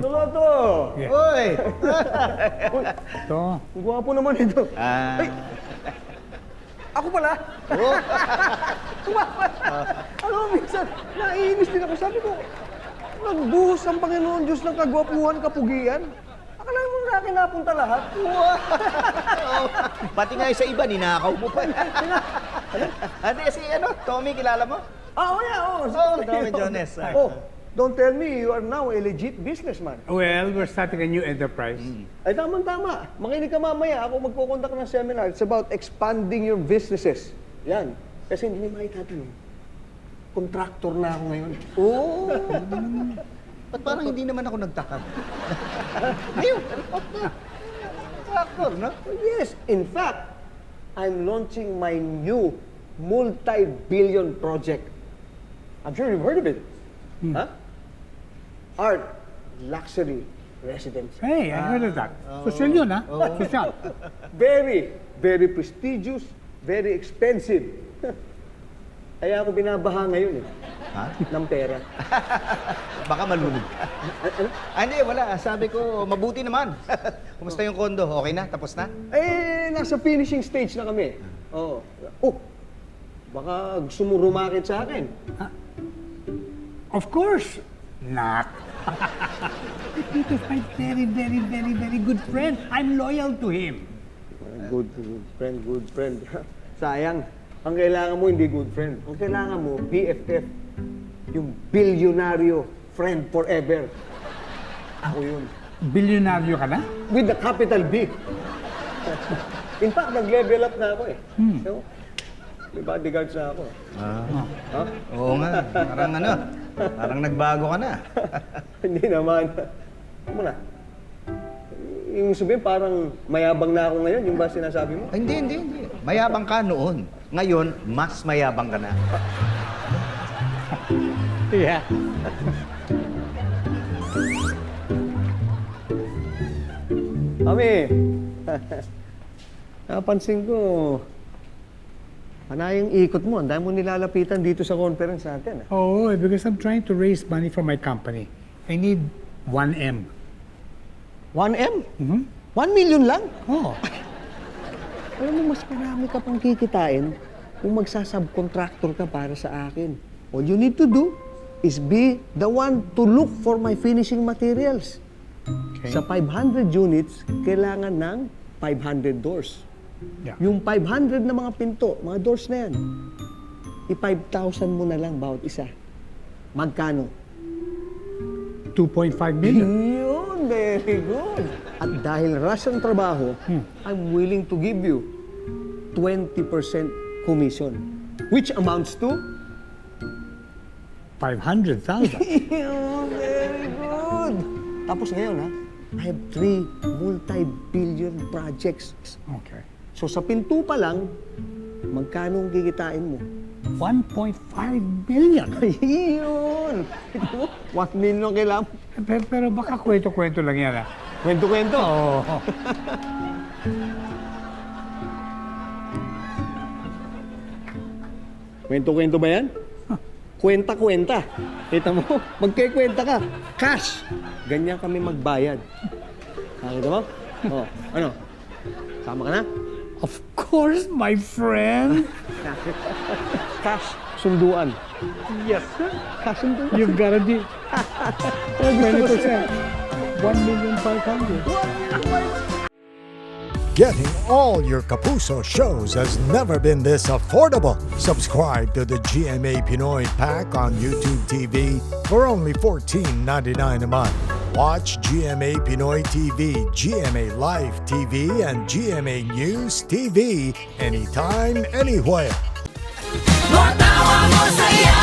Loloto! Yeah. Uy! Ito. Ang gwapo naman ito. Ay, ako pala. Oh. Alam mo, minsan, naiinis din ako. Sabi ko, nagbuhos ang Panginoon Diyos ng kagwapuhan, kapugian. Akala mo na akin napunta lahat. Oh, pati nga yung sa iba, ninakaw mo pa. Ate, si Tommy, kilala mo? Oh, yeah, oh. Oh, Tommy Jones. Oh, don't tell me you are now a legit businessman. Well, we're starting a new enterprise. Ay, tama-tama. Makinig ka mamaya. Ako magkukontak ng seminar. It's about expanding your businesses. Yan. Kasi hindi may tatanong. Contractor na ako ngayon. Oo. Ba't parang hindi naman ako nagtaka? Ngayon, factor, no? Yes. In fact, I'm launching my new multi-billion project. I'm sure you've heard of it. Huh? Art, luxury, residence. Hey, I heard of that. Social yun, ha? Social. Very, very prestigious, very expensive. Kaya ako binabaha ngayon eh. Ha? Ng pera. Baka malulog ka. Hindi, wala. Sabi ko, mabuti naman. Kumusta yung kondo? Okay na? Tapos na? Eh, nasa finishing stage na kami. Oo. Oh, baka gusto mo rumakit sa akin. Of course not. Tito's my very, very, very, very good friend. I'm loyal to him. Good friend. Sayang, ang kailangan mo hindi good friend. Ang kailangan mo, BFF. Yung bilyonaryo friend forever. Ako yun. Bilyonaryo ka na? With the capital B. In fact, nag-level up na ako eh. So, may bodyguards na ako. Ha? Oo nga. Parang nagbago ka na. Hindi naman. Ano na? Yung sabihin, parang mayabang na ako ngayon, yung ba sinasabi mo? Ay, hindi. Mayabang ka noon. Ngayon, mas mayabang ka na. Yeah. Kami, napansin ko, panayang ikot mo, ang dami mo nilalapitan dito sa conference natin. Oh, because I'm trying to raise money for my company. I need 1M. 1M? Mm-hmm. 1 million lang? Oh. Alam mo, mas marami ka pang kikitain kung magsasubcontractor ka para sa akin. All you need to do is be the one to look for my finishing materials. Okay. Sa 500 units, kailangan ng 500 doors. Yeah. Yung 500 na mga pinto, mga doors na yan, i-5,000 mo na lang bawat isa. Magkano? 2.5 million. Yun, very good. At dahil rush ang trabaho, I'm willing to give you 20% commission, which amounts to 500,000. Yun, very good. Tapos ngayon, ha, I have 3 multi-billion projects. Okay. So sa pinto pa lang, magkano ang kikitain mo? 1.5 million. Ayun! 1 million ang kailangan mo. Pero baka kwento-kwento lang yan, ha? Kwento-kwento. Oo. Kwento-kwento ba yan? Kwenta-kwenta. Kita mo, magkikwenta ka. Cash. Ganyan kami magbayad. Nakita mo? Oh, ano? Sama ka na? Of course, my friend. Cash. Sunduan. Yes, sir. Cash sunduan. You've got to be 20%. 1,500,000. Getting all your Kapuso shows has never been this affordable. Subscribe to the GMA Pinoy Pack on YouTube TV for only $14.99 a month. Watch GMA Pinoy TV, GMA Live TV, and GMA News TV anytime, anywhere. Matawa mo saya.